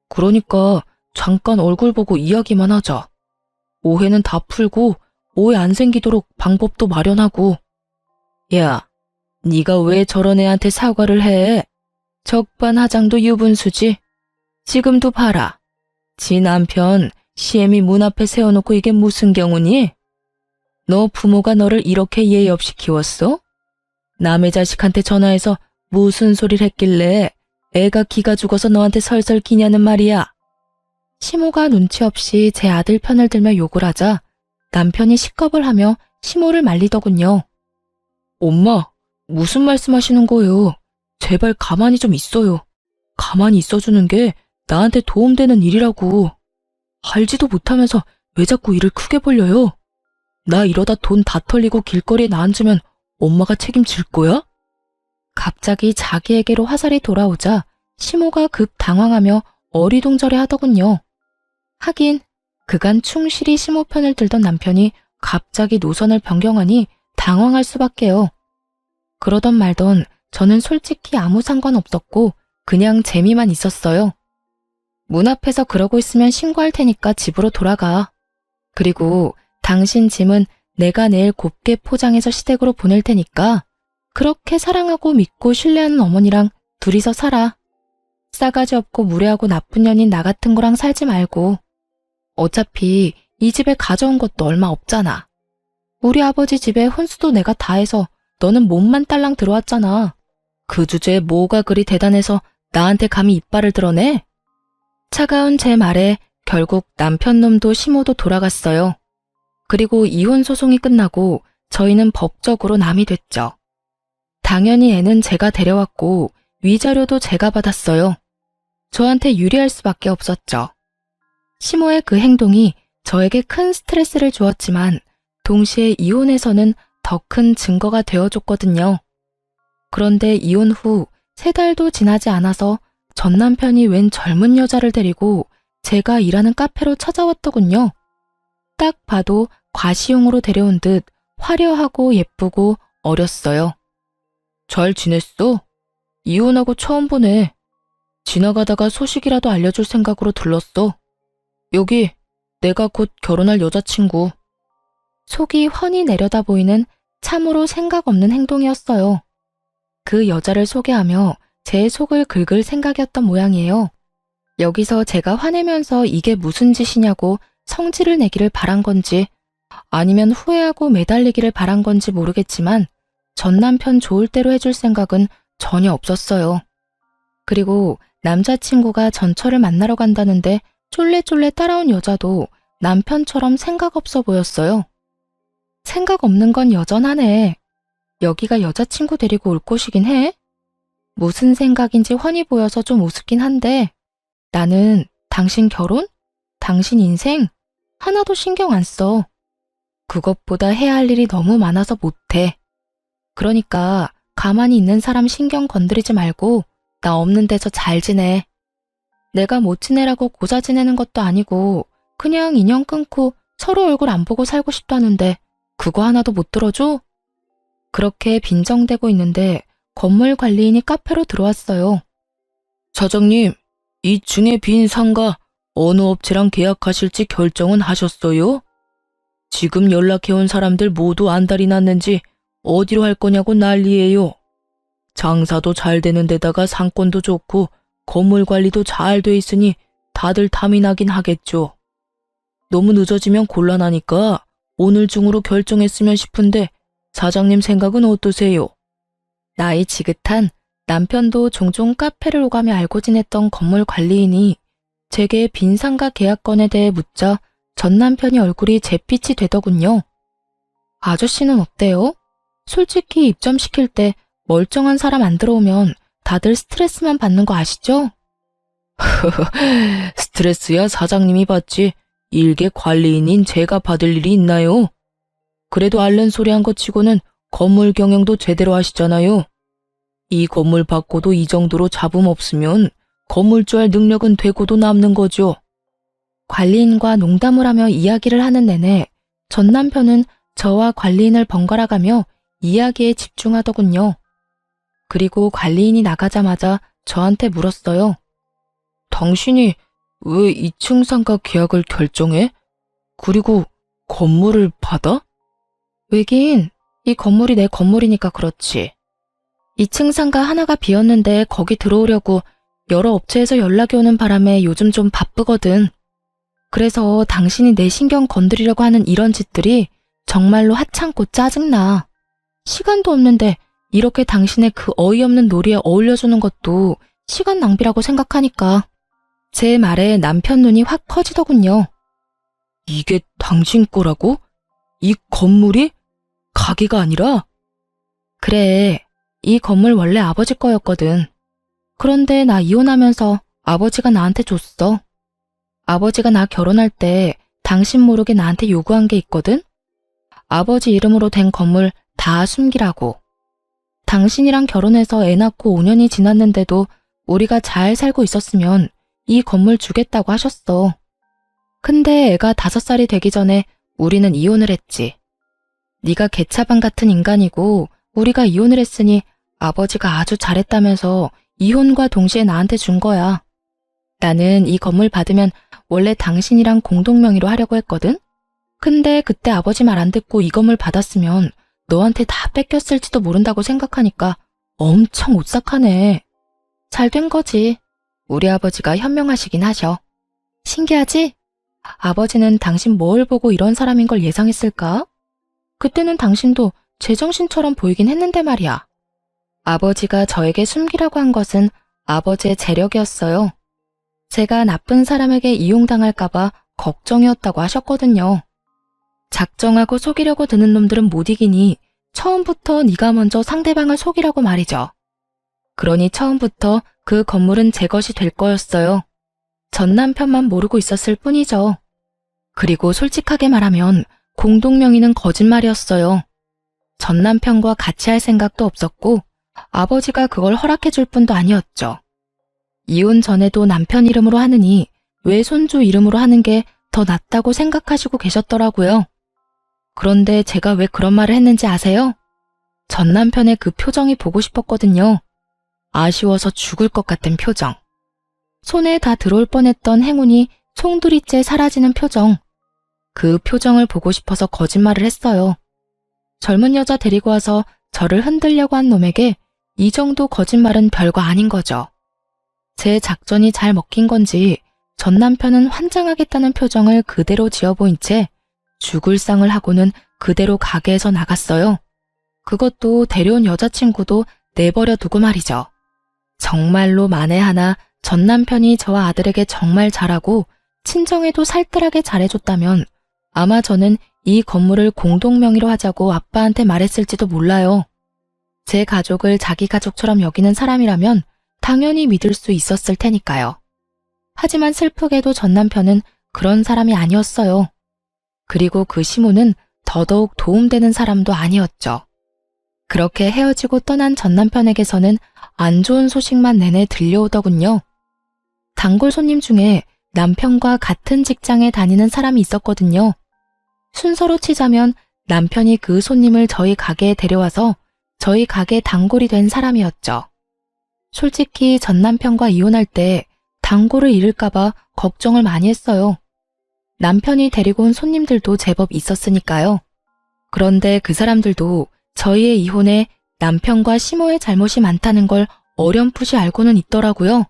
그러니까 잠깐 얼굴 보고 이야기만 하자. 오해는 다 풀고 오해 안 생기도록 방법도 마련하고. 야, 네가 왜 저런 애한테 사과를 해? 적반하장도 유분수지. 지금도 봐라. 지 남편 시애미 문 앞에 세워놓고 이게 무슨 경우니? 너 부모가 너를 이렇게 예의 없이 키웠어? 남의 자식한테 전화해서 무슨 소리를 했길래 애가 기가 죽어서 너한테 설설 기냐는 말이야. 시모가 눈치 없이 제 아들 편을 들며 욕을 하자 남편이 식겁을 하며 시모를 말리더군요. 엄마, 무슨 말씀하시는 거예요? 제발 가만히 좀 있어요. 가만히 있어주는 게 나한테 도움되는 일이라고. 알지도 못하면서 왜 자꾸 일을 크게 벌려요? 나 이러다 돈 다 털리고 길거리에 나앉으면 엄마가 책임질 거야? 갑자기 자기에게로 화살이 돌아오자 시모가 급 당황하며 어리둥절해 하더군요. 하긴 그간 충실히 시모 편을 들던 남편이 갑자기 노선을 변경하니 당황할 수밖에요. 그러던 말던 저는 솔직히 아무 상관없었고 그냥 재미만 있었어요. 문 앞에서 그러고 있으면 신고할 테니까 집으로 돌아가. 그리고 당신 짐은 내가 내일 곱게 포장해서 시댁으로 보낼 테니까 그렇게 사랑하고 믿고 신뢰하는 어머니랑 둘이서 살아. 싸가지 없고 무례하고 나쁜 년인 나 같은 거랑 살지 말고. 어차피 이 집에 가져온 것도 얼마 없잖아. 우리 아버지 집에 혼수도 내가 다 해서 너는 몸만 딸랑 들어왔잖아. 그 주제에 뭐가 그리 대단해서 나한테 감히 이빨을 드러내? 차가운 제 말에 결국 남편놈도 시모도 돌아갔어요. 그리고 이혼 소송이 끝나고 저희는 법적으로 남이 됐죠. 당연히 애는 제가 데려왔고 위자료도 제가 받았어요. 저한테 유리할 수밖에 없었죠. 시모의 그 행동이 저에게 큰 스트레스를 주었지만 동시에 이혼에서는 더 큰 증거가 되어줬거든요. 그런데 이혼 후 3달도 지나지 않아서 전 남편이 웬 젊은 여자를 데리고 제가 일하는 카페로 찾아왔더군요. 딱 봐도 과시용으로 데려온 듯 화려하고 예쁘고 어렸어요. 잘 지냈어? 이혼하고 처음 보네. 지나가다가 소식이라도 알려줄 생각으로 들렀어. 여기 내가 곧 결혼할 여자친구. 속이 훤히 내려다 보이는 참으로 생각 없는 행동이었어요. 그 여자를 소개하며 제 속을 긁을 생각이었던 모양이에요. 여기서 제가 화내면서 이게 무슨 짓이냐고 성질을 내기를 바란 건지 아니면 후회하고 매달리기를 바란 건지 모르겠지만 전 남편 좋을 대로 해줄 생각은 전혀 없었어요. 그리고 남자친구가 전철을 만나러 간다는데 쫄래쫄래 따라온 여자도 남편처럼 생각 없어 보였어요. 생각 없는 건 여전하네. 여기가 여자친구 데리고 올 곳이긴 해. 무슨 생각인지 훤히 보여서 좀 우습긴 한데 나는 당신 결혼? 당신 인생? 하나도 신경 안 써. 그것보다 해야 할 일이 너무 많아서 못해. 그러니까 가만히 있는 사람 신경 건드리지 말고 나 없는 데서 잘 지내. 내가 못 지내라고 고사 지내는 것도 아니고 그냥 인연 끊고 서로 얼굴 안 보고 살고 싶다는데 그거 하나도 못 들어줘? 그렇게 빈정대고 있는데 건물 관리인이 카페로 들어왔어요. 사장님, 2층에 빈 상가 어느 업체랑 계약하실지 결정은 하셨어요? 지금 연락해온 사람들 모두 안달이 났는지 어디로 할 거냐고 난리예요. 장사도 잘 되는 데다가 상권도 좋고 건물 관리도 잘 돼 있으니 다들 탐이 나긴 하겠죠. 너무 늦어지면 곤란하니까 오늘 중으로 결정했으면 싶은데 사장님 생각은 어떠세요? 나이 지긋한 남편도 종종 카페를 오가며 알고 지냈던 건물 관리인이 제게 빈상가 계약건에 대해 묻자 전 남편이 얼굴이 잿빛이 되더군요. 아저씨는 어때요? 솔직히 입점시킬 때 멀쩡한 사람 안 들어오면 다들 스트레스만 받는 거 아시죠? 스트레스야 사장님이 받지 일개 관리인인 제가 받을 일이 있나요? 그래도 앓는 소리 한 거 치고는 건물 경영도 제대로 하시잖아요. 이 건물 받고도 이 정도로 잡음 없으면 건물주 할 능력은 되고도 남는 거죠. 관리인과 농담을 하며 이야기를 하는 내내 전 남편은 저와 관리인을 번갈아가며 이야기에 집중하더군요. 그리고 관리인이 나가자마자 저한테 물었어요. 당신이 왜 2층 상가 계약을 결정해? 그리고 건물을 받아? 왜긴 이 건물이 내 건물이니까 그렇지. 2층 상가 하나가 비었는데 거기 들어오려고 여러 업체에서 연락이 오는 바람에 요즘 좀 바쁘거든. 그래서 당신이 내 신경 건드리려고 하는 이런 짓들이 정말로 하찮고 짜증나. 시간도 없는데 이렇게 당신의 그 어이없는 놀이에 어울려주는 것도 시간 낭비라고 생각하니까. 제 말에 남편 눈이 확 커지더군요. 이게 당신 거라고? 이 건물이? 가게가 아니라? 그래, 이 건물 원래 아버지 거였거든. 그런데 나 이혼하면서 아버지가 나한테 줬어. 아버지가 나 결혼할 때 당신 모르게 나한테 요구한 게 있거든? 아버지 이름으로 된 건물 다 숨기라고. 당신이랑 결혼해서 애 낳고 5년이 지났는데도 우리가 잘 살고 있었으면 이 건물 주겠다고 하셨어. 근데 애가 5살이 되기 전에 우리는 이혼을 했지. 네가 개차반 같은 인간이고 우리가 이혼을 했으니 아버지가 아주 잘했다면서 이혼과 동시에 나한테 준 거야. 나는 이 건물 받으면 원래 당신이랑 공동명의로 하려고 했거든? 근데 그때 아버지 말 안 듣고 이 건물 받았으면 너한테 다 뺏겼을지도 모른다고 생각하니까 엄청 오싹하네. 잘 된 거지. 우리 아버지가 현명하시긴 하셔. 신기하지? 아버지는 당신 뭘 보고 이런 사람인 걸 예상했을까? 그때는 당신도 제정신처럼 보이긴 했는데 말이야. 아버지가 저에게 숨기라고 한 것은 아버지의 재력이었어요. 제가 나쁜 사람에게 이용당할까봐 걱정이었다고 하셨거든요. 작정하고 속이려고 드는 놈들은 못 이기니 처음부터 네가 먼저 상대방을 속이라고 말이죠. 그러니 처음부터 그 건물은 제 것이 될 거였어요. 전 남편만 모르고 있었을 뿐이죠. 그리고 솔직하게 말하면 공동명의는 거짓말이었어요. 전 남편과 같이 할 생각도 없었고 아버지가 그걸 허락해 줄 뿐도 아니었죠. 이혼 전에도 남편 이름으로 하느니 외손주 이름으로 하는 게 더 낫다고 생각하시고 계셨더라고요. 그런데 제가 왜 그런 말을 했는지 아세요? 전 남편의 그 표정이 보고 싶었거든요. 아쉬워서 죽을 것 같은 표정. 손에 다 들어올 뻔했던 행운이 송두리째 사라지는 표정. 그 표정을 보고 싶어서 거짓말을 했어요. 젊은 여자 데리고 와서 저를 흔들려고 한 놈에게 이 정도 거짓말은 별거 아닌 거죠. 제 작전이 잘 먹힌 건지 전 남편은 환장하겠다는 표정을 그대로 지어 보인 채 죽을 상을 하고는 그대로 가게에서 나갔어요. 그것도 데려온 여자친구도 내버려 두고 말이죠. 정말로 만에 하나 전 남편이 저와 아들에게 정말 잘하고 친정에도 살뜰하게 잘해줬다면 아마 저는 이 건물을 공동명의로 하자고 아빠한테 말했을지도 몰라요. 제 가족을 자기 가족처럼 여기는 사람이라면 당연히 믿을 수 있었을 테니까요. 하지만 슬프게도 전 남편은 그런 사람이 아니었어요. 그리고 그 시모는 더더욱 도움되는 사람도 아니었죠. 그렇게 헤어지고 떠난 전 남편에게서는 안 좋은 소식만 내내 들려오더군요. 단골 손님 중에 남편과 같은 직장에 다니는 사람이 있었거든요. 순서로 치자면 남편이 그 손님을 저희 가게에 데려와서 저희 가게 단골이 된 사람이었죠. 솔직히 전 남편과 이혼할 때 단골을 잃을까봐 걱정을 많이 했어요. 남편이 데리고 온 손님들도 제법 있었으니까요. 그런데 그 사람들도 저희의 이혼에 남편과 시모의 잘못이 많다는 걸 어렴풋이 알고는 있더라고요.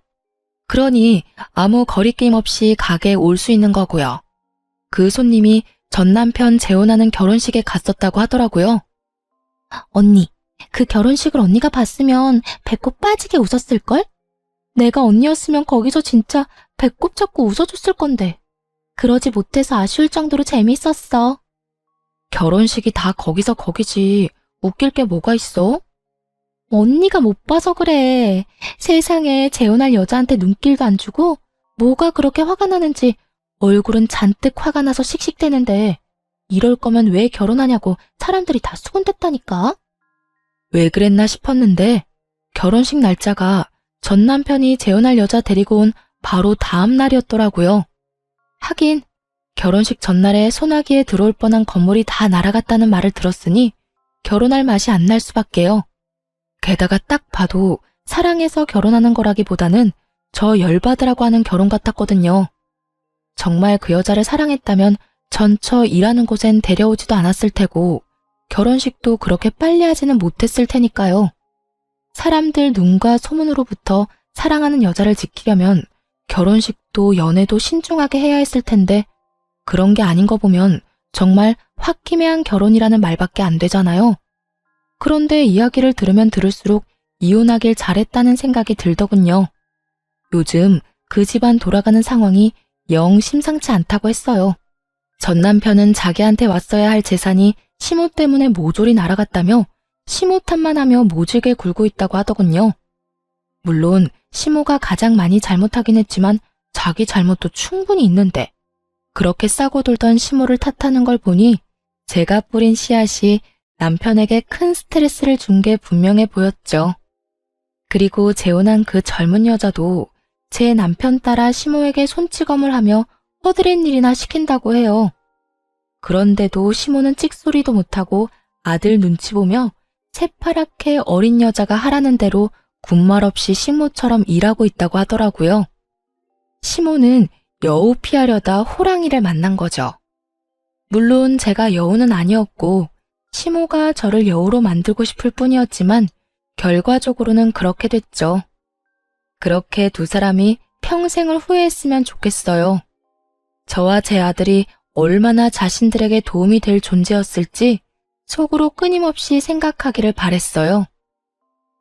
그러니 아무 거리낌 없이 가게에 올 수 있는 거고요. 그 손님이 전 남편 재혼하는 결혼식에 갔었다고 하더라고요. 언니, 그 결혼식을 언니가 봤으면 배꼽 빠지게 웃었을걸? 내가 언니였으면 거기서 진짜 배꼽 잡고 웃어줬을 건데. 그러지 못해서 아쉬울 정도로 재밌었어. 결혼식이 다 거기서 거기지. 웃길 게 뭐가 있어? 언니가 못 봐서 그래. 세상에 재혼할 여자한테 눈길도 안 주고 뭐가 그렇게 화가 나는지 얼굴은 잔뜩 화가 나서 씩씩대는데 이럴 거면 왜 결혼하냐고 사람들이 다 수군댔다니까. 왜 그랬나 싶었는데 결혼식 날짜가 전 남편이 재혼할 여자 데리고 온 바로 다음 날이었더라고요. 하긴 결혼식 전날에 소나기에 들어올 뻔한 건물이 다 날아갔다는 말을 들었으니 결혼할 맛이 안 날 수밖에요. 게다가 딱 봐도 사랑해서 결혼하는 거라기보다는 저 열받으라고 하는 결혼 같았거든요. 정말 그 여자를 사랑했다면 전처 일하는 곳엔 데려오지도 않았을 테고 결혼식도 그렇게 빨리 하지는 못했을 테니까요. 사람들 눈과 소문으로부터 사랑하는 여자를 지키려면 결혼식도 연애도 신중하게 해야 했을 텐데 그런 게 아닌 거 보면 정말 홧김에한 결혼이라는 말밖에 안 되잖아요. 그런데 이야기를 들으면 들을수록 이혼하길 잘했다는 생각이 들더군요. 요즘 그 집안 돌아가는 상황이 영 심상치 않다고 했어요. 전 남편은 자기한테 왔어야 할 재산이 시모 때문에 모조리 날아갔다며 시모 탓만 하며 모질게 굴고 있다고 하더군요. 물론 시모가 가장 많이 잘못하긴 했지만 자기 잘못도 충분히 있는데 그렇게 싸고 돌던 시모를 탓하는 걸 보니 제가 뿌린 씨앗이 남편에게 큰 스트레스를 준 게 분명해 보였죠. 그리고 재혼한 그 젊은 여자도 제 남편 따라 시모에게 손찌검을 하며 허드렛 일이나 시킨다고 해요. 그런데도 시모는 찍소리도 못하고 아들 눈치 보며 새파랗게 어린 여자가 하라는 대로 군말 없이 식모처럼 일하고 있다고 하더라고요. 시모는 여우 피하려다 호랑이를 만난 거죠. 물론 제가 여우는 아니었고 시모가 저를 여우로 만들고 싶을 뿐이었지만 결과적으로는 그렇게 됐죠. 그렇게 두 사람이 평생을 후회했으면 좋겠어요. 저와 제 아들이 얼마나 자신들에게 도움이 될 존재였을지 속으로 끊임없이 생각하기를 바랬어요.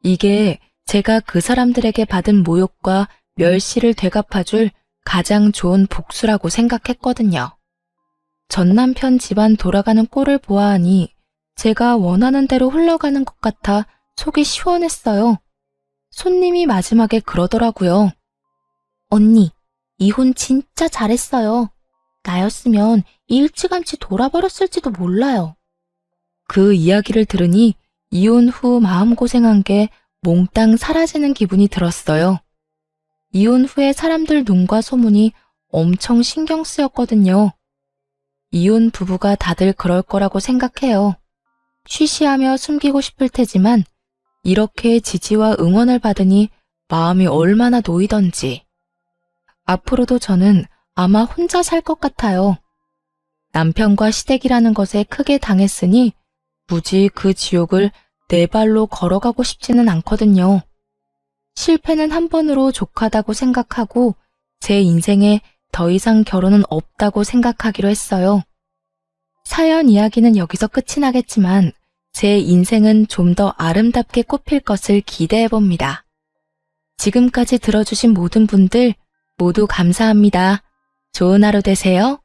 이게 제가 그 사람들에게 받은 모욕과 멸시를 되갚아줄 가장 좋은 복수라고 생각했거든요. 전 남편 집안 돌아가는 꼴을 보아하니 제가 원하는 대로 흘러가는 것 같아 속이 시원했어요. 손님이 마지막에 그러더라고요. 언니, 이혼 진짜 잘했어요. 나였으면 일찌감치 돌아버렸을지도 몰라요. 그 이야기를 들으니 이혼 후 마음고생한 게 몽땅 사라지는 기분이 들었어요. 이혼 후에 사람들 눈과 소문이 엄청 신경 쓰였거든요. 이혼 부부가 다들 그럴 거라고 생각해요. 쉬쉬하며 숨기고 싶을 테지만 이렇게 지지와 응원을 받으니 마음이 얼마나 놓이던지. 앞으로도 저는 아마 혼자 살 것 같아요. 남편과 시댁이라는 것에 크게 당했으니 굳이 그 지옥을 내 발로 걸어가고 싶지는 않거든요. 실패는 한 번으로 족하다고 생각하고 제 인생에 더 이상 결혼은 없다고 생각하기로 했어요. 사연 이야기는 여기서 끝이 나겠지만 제 인생은 좀 더 아름답게 꽃필 것을 기대해 봅니다. 지금까지 들어주신 모든 분들 모두 감사합니다. 좋은 하루 되세요.